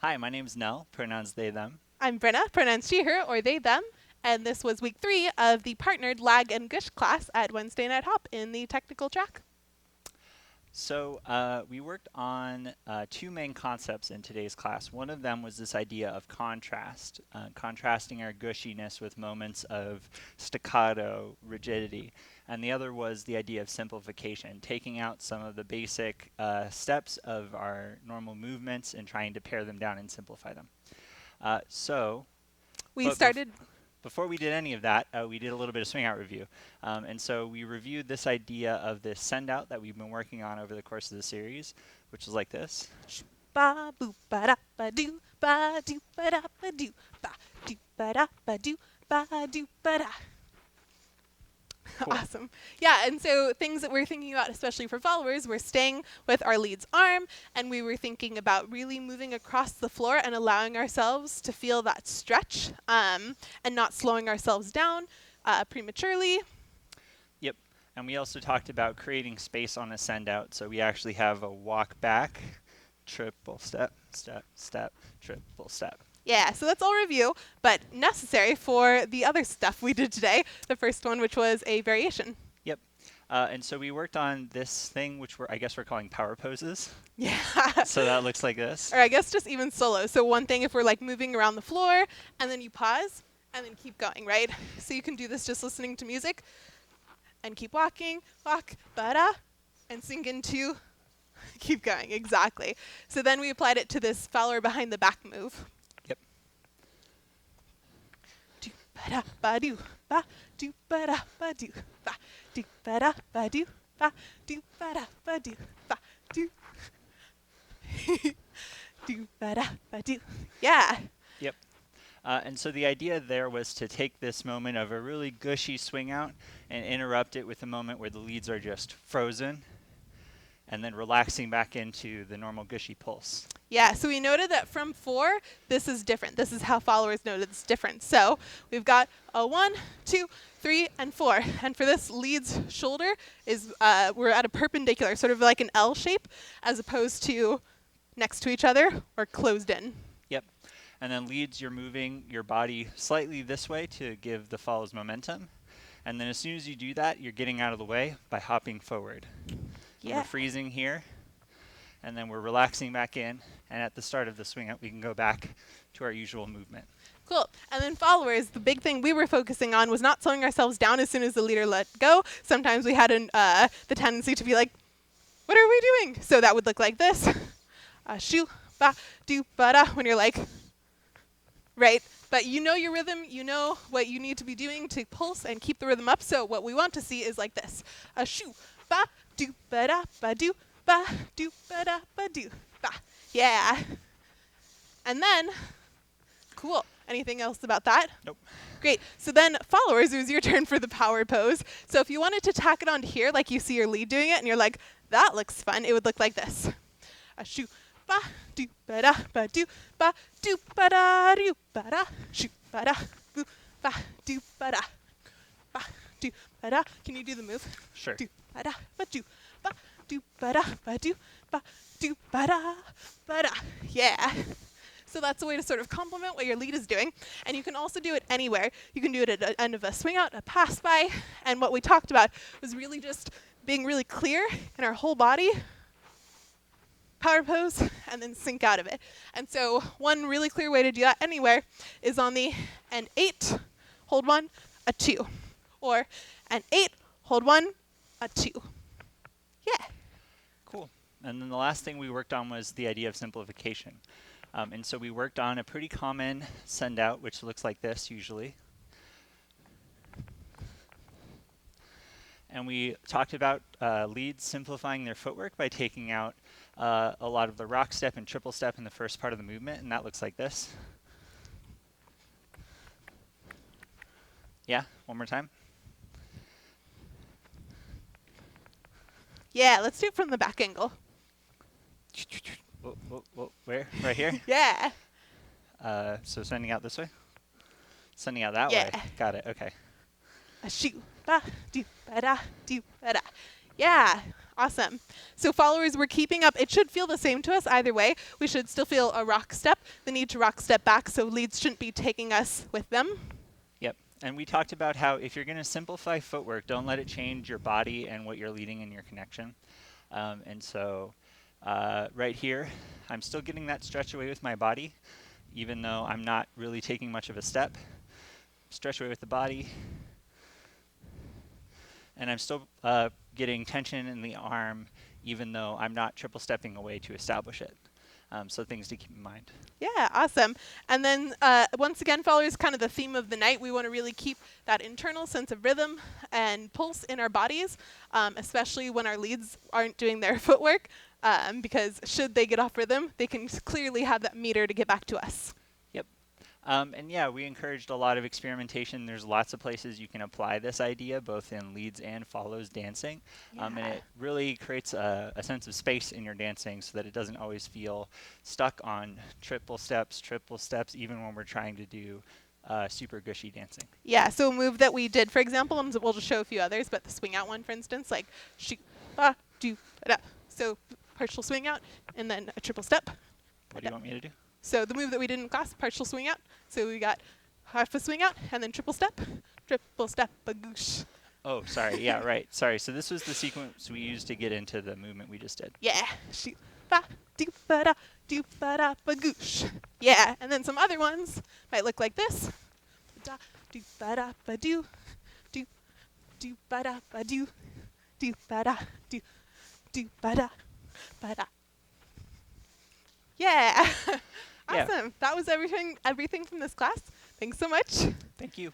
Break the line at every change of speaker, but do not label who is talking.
Hi, my name's Nell, pronouns they, them.
I'm Brynna, pronouns she, her, or they, them, and this was week 3 of the partnered lag and gush class at Wednesday Night Hop in the technical track.
So we worked on two main concepts in today's class. One of them was this idea of contrast, contrasting our gushiness with moments of staccato rigidity. And the other was the idea of simplification, taking out some of the basic steps of our normal movements and trying to pare them down and simplify them. Uh, so,
We
but bef-
started,
Before we did any of that, we did a little bit of swing out review. And so we reviewed this idea of this send out that we've been working on over the course of the series, which is like this.
ba boop ba da ba doo ba doo ba da ba doo ba doo ba da ba doo ba doo ba da.
Cool.
Awesome. Yeah, and so things that we're thinking about, especially for followers, we're staying with our lead's arm, and we were thinking about really moving across the floor and allowing ourselves to feel that stretch and not slowing ourselves down prematurely.
Yep. And we also talked about creating space on a send out. So we actually have a walk back, triple step, step, step, triple step.
Yeah, so that's all review, but necessary for the other stuff we did today. The first one, which was a variation.
Yep. And so we worked on this thing, which I guess we're calling power poses.
Yeah.
So that looks like this.
Or I guess just even solo. So one thing if we're like moving around the floor and then you pause and then keep going, right? So you can do this just listening to music and keep walking, walk, ba-da, and sink into, keep going, exactly. So then we applied it to this follower behind the back move.
Yep.
Do ba-da ba-doo, ba do ba-da ba-doo, ba do ba-da ba-doo, ba do ba-da ba-doo, ba do. Do ba-da ba-doo. Yeah.
Yep. And so the idea there was to take this moment of a really gushy swing out and interrupt it with a moment where the leads are just frozen and then relaxing back into the normal gushy pulse.
Yeah, so we noted that from 4, this is different. This is how followers noted it's different. So we've got a 1, 2, 3, and 4. And for this, lead's shoulder is, we're at a perpendicular, sort of like an L shape, as opposed to next to each other or closed in.
Yep. And then leads, you're moving your body slightly this way to give the follows momentum. And then as soon as you do that, you're getting out of the way by hopping forward.
Yeah.
We're freezing here, and then we're relaxing back in. And at the start of the swing out, we can go back to our usual movement.
Cool. And then followers, the big thing we were focusing on was not slowing ourselves down as soon as the leader let go. Sometimes we had the tendency to be like, what are we doing? So that would look like this. Shoo, ba, do, ba, da, when you're like, right? But you know your rhythm, you know what you need to be doing to pulse and keep the rhythm up. So what we want to see is like this. Shoo, ba, do, ba, da, ba, do, ba, do, ba, da, ba, do, ba. Yeah. And then, cool. Anything else about that?
Nope.
Great. So then, followers, it was your turn for the power pose. So if you wanted to tack it onto here, like you see your lead doing it, and you're like, that looks fun, it would look like this. Shoo, ba, do, ba, da, ba, do, ba, do, ba, da, do, ba, da, shoo, ba, da, boo, ba, do, ba, da, ba, do, ba, da. Can you do the move?
Sure.
Do, ba, da, ba, do, ba, do, ba, da, ba, do, ba, do, ba, da, ba, da. Yeah. So that's a way to sort of complement what your lead is doing. And you can also do it anywhere. You can do it at the end of a swing out, a pass by. And what we talked about was really just being really clear in our whole body. Power pose, and then sink out of it. And so one really clear way to do that anywhere is on the an 8, hold 1, a 2. Or an 8, hold 1, a 2. Yeah.
Cool. And then the last thing we worked on was the idea of simplification. And so we worked on a pretty common send out, which looks like this usually. And we talked about leads simplifying their footwork by taking out a lot of the rock step and triple step in the first part of the movement, and that looks like this. Yeah, one more time.
Yeah, let's do it from the back angle.
Where? Right here?
Yeah.
So sending out this way? Sending out that
Yeah.
way. Got it. Okay.
A shoo, ba, do, ba, da, do, ba, da. Yeah. Awesome. So followers, we're keeping up. It should feel the same to us either way. We should still feel a rock step, the need to rock step back, so leads shouldn't be taking us with them.
Yep. And we talked about how if you're going to simplify footwork, don't let it change your body and what you're leading in your connection. And so right here, I'm still getting that stretch away with my body, even though I'm not really taking much of a step. Stretch away with the body. And I'm still getting tension in the arm, even though I'm not triple stepping away to establish it. So things to keep in mind.
Yeah, awesome. And then once again, followers, kind of the theme of the night, we want to really keep that internal sense of rhythm and pulse in our bodies, especially when our leads aren't doing their footwork, because should they get off rhythm, they can clearly have that meter to get back to us.
Yep. And yeah, we encouraged a lot of experimentation. There's lots of places you can apply this idea, both in leads and follows dancing. And it really creates a sense of space in your dancing so that it doesn't always feel stuck on triple steps, even when we're trying to do super gushy dancing.
Yeah, so a move that we did, for example, we'll just show a few others, but the swing out one, for instance, like shi, ba, do, ba, da. So partial swing out, and then a triple step.
What do you want me to do?
So the move that we did in class, partial swing out. So we got half a swing out, and then triple step, a goosh.
Oh, sorry. Yeah, right. Sorry. So this was the sequence we used to get into the movement we just did.
Yeah. Shi, ba, do, ba, da, ba, goosh. Yeah, and then some other ones might look like this. Da, do, ba, da, ba, do, ba, da, ba, do, ba, da, ba, da, ba, da. Yeah. Awesome.
Yeah.
That was everything from this class. Thanks so much.
Thank you.